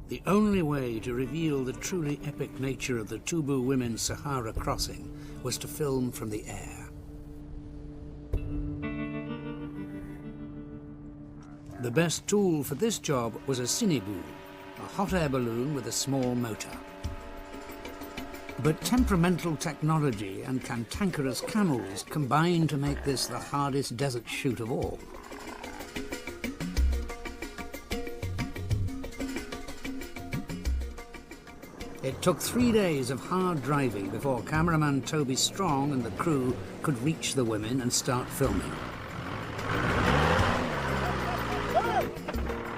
The only way to reveal the truly epic nature of the Tubu women's Sahara crossing was to film from the air. The best tool for this job was a sinibu, a hot air balloon with a small motor. But temperamental technology and cantankerous camels combined to make this the hardest desert shoot of all. It took 3 days of hard driving before cameraman Toby Strong and the crew could reach the women and start filming.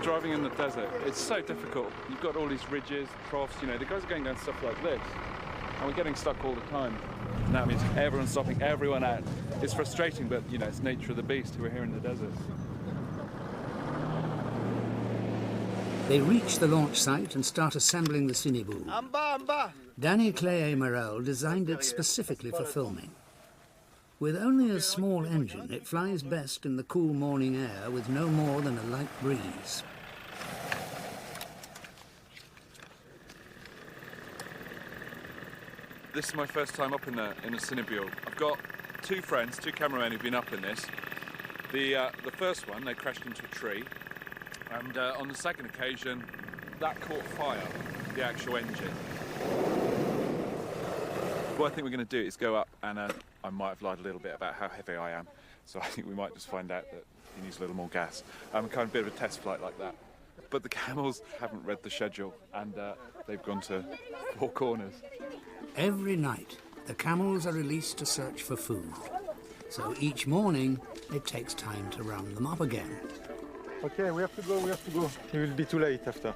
Driving in the desert, it's so difficult. You've got all these ridges, troughs, you know, the guys are going down stuff like this, and we're getting stuck all the time. And that means everyone's stopping everyone out. It's frustrating, but, you know, it's nature of the beast. We're here in the desert. They reach the launch site and start assembling the sinibu. Danny Clay Morel designed it specifically for filming. With only a small engine, it flies best in the cool morning air with no more than a light breeze. This is my first time up in a cinebule. I've got two friends, two cameramen who've been up in this. The first one, they crashed into a tree. And on the second occasion, that caught fire, the actual engine. What I think we're going to do is go up, and I might have lied a little bit about how heavy I am, so I think we might just find out that he needs a little more gas. Kind of a bit of a test flight like that. But the camels haven't read the schedule, and they've gone to 4 corners. Every night, the camels are released to search for food. So each morning, it takes time to round them up again. Okay, we have to go. It will be too late after.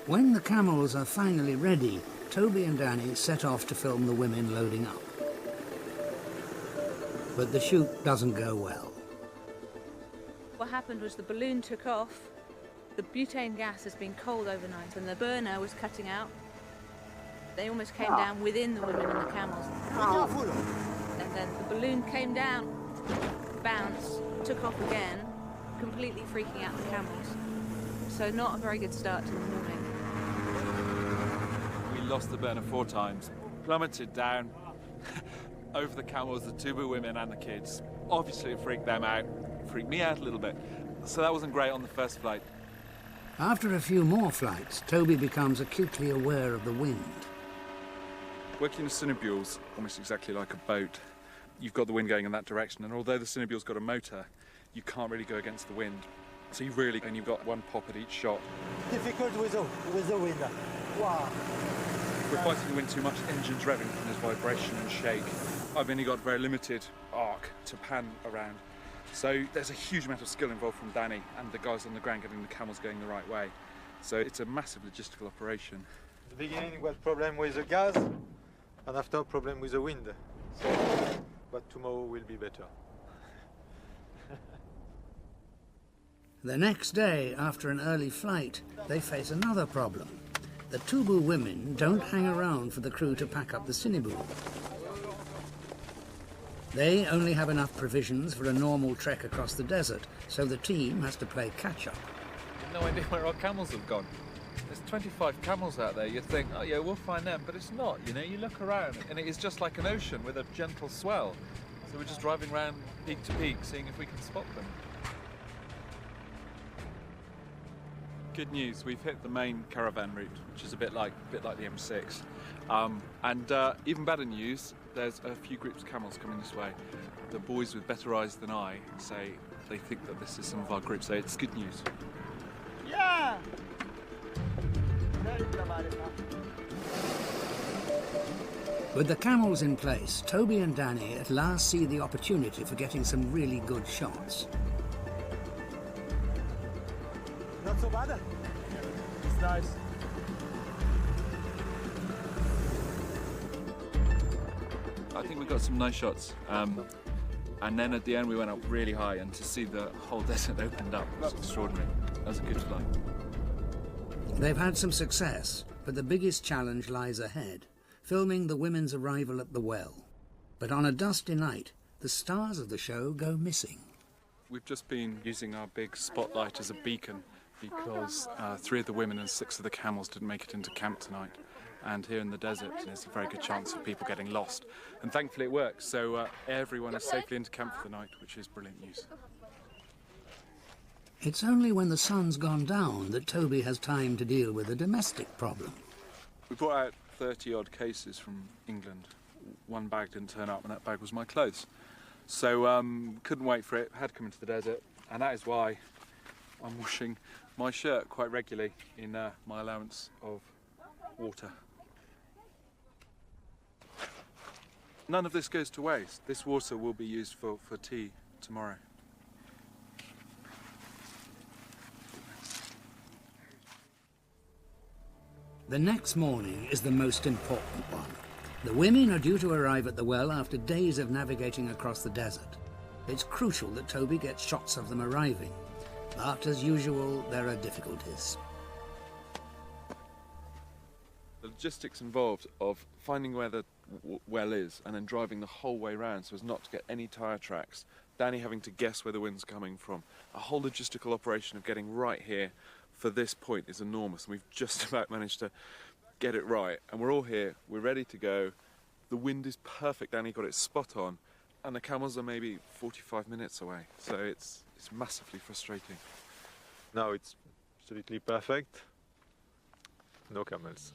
When the camels are finally ready, Toby and Danny set off to film the women loading up. But the shoot doesn't go well. What happened was the balloon took off. The butane gas has been cold overnight and the burner was cutting out. They almost came down within the women and the camels. And then the balloon came down, bounced, took off again, completely freaking out the camels. So not a very good start to the morning. We lost the burner 4 times, plummeted down over the camels, the Tubu women and the kids. Obviously it freaked them out, freaked me out a little bit. So that wasn't great on the first flight. After a few more flights, Toby becomes acutely aware of the wind. Working in cinebules, almost exactly like a boat, you've got the wind going in that direction, and although the cinebule's got a motor, you can't really go against the wind. So you really, and you've got one pop at each shot. Difficult with the wind. Wow. We're fighting the wind too much, engine's revving, and there's vibration and shake. I've only got very limited arc to pan around. So there's a huge amount of skill involved from Danny and the guys on the ground getting the camels going the right way. So it's a massive logistical operation. At the beginning was problem with the gas, and after problem with the wind. So, but tomorrow will be better. The next day, after an early flight, they face another problem. The Tubu women don't hang around for the crew to pack up the sinibu. They only have enough provisions for a normal trek across the desert, so the team has to play catch-up. No idea where our camels have gone. There's 25 camels out there. You'd think, oh yeah, we'll find them, but it's not, you know. You look around and it is just like an ocean with a gentle swell. So we're just driving around peak to peak, seeing if we can spot them. Good news, we've hit the main caravan route, which is a bit like the M6. Even better news, there's a few groups of camels coming this way. The boys with better eyes than I say they think that this is some of our groups, so it's good news. Yeah! With the camels in place, Toby and Danny at last see the opportunity for getting some really good shots. Not so bad. It's nice. I think we got some nice shots. And then at the end we went up really high, and to see the whole desert opened up was extraordinary. That was a good flight. They've had some success, but the biggest challenge lies ahead, filming the women's arrival at the well. But on a dusty night, the stars of the show go missing. We've just been using our big spotlight as a beacon because 3 of the women and 6 of the camels didn't make it into camp tonight. And here in the desert, there's a very good chance of people getting lost. And thankfully it works, so everyone is safely into camp for the night, which is brilliant news. It's only when the sun's gone down that Toby has time to deal with a domestic problem. We brought out 30-odd cases from England. 1 bag didn't turn up, and that bag was my clothes. So couldn't wait for it, had come into the desert, and that is why I'm washing my shirt quite regularly in my allowance of water. None of this goes to waste. This water will be used for tea tomorrow. The next morning is the most important one. The women are due to arrive at the well after days of navigating across the desert. It's crucial that Toby gets shots of them arriving, but as usual, there are difficulties. The logistics involved of finding where the well is and then driving the whole way round so as not to get any tyre tracks, Danny having to guess where the wind's coming from. A whole logistical operation of getting right here for this point is enormous, and we've just about managed to get it right. And we're all here, we're ready to go. The wind is perfect, Danny got it spot on, and the camels are maybe 45 minutes away, so it's massively frustrating. Now it's absolutely perfect. No camels.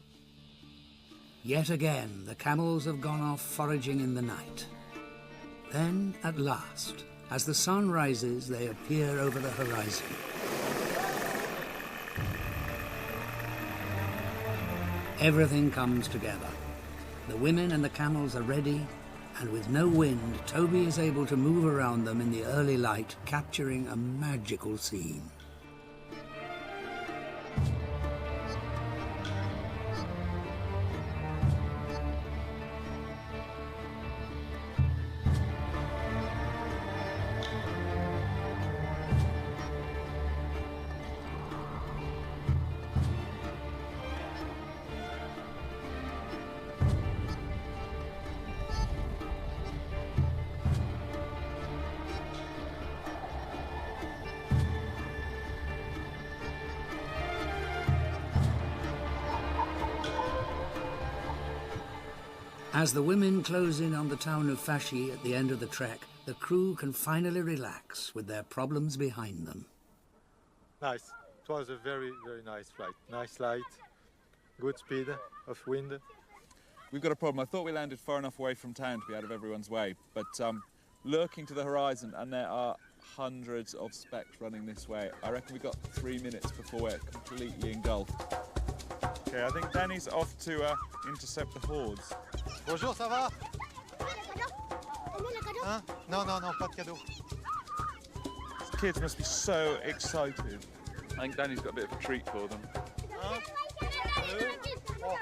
Yet again, the camels have gone off foraging in the night. Then, at last, as the sun rises, they appear over the horizon. Everything comes together. The women and the camels are ready, and with no wind, Toby is able to move around them in the early light, capturing a magical scene. As the women close in on the town of Fashi at the end of the trek, the crew can finally relax with their problems behind them. Nice. It was a very, very nice flight. Nice light, good speed of wind. We've got a problem. I thought we landed far enough away from town to be out of everyone's way, but looking to the horizon, and there are hundreds of specks running this way. I reckon we've got 3 minutes before we're completely engulfed. Okay, I think Danny's off to intercept the hordes. Bonjour, ça va? Hein? Non, non, non, pas de cadeau. These kids must be so excited. I think Danny's got a bit of a treat for them. Un, deux, trois.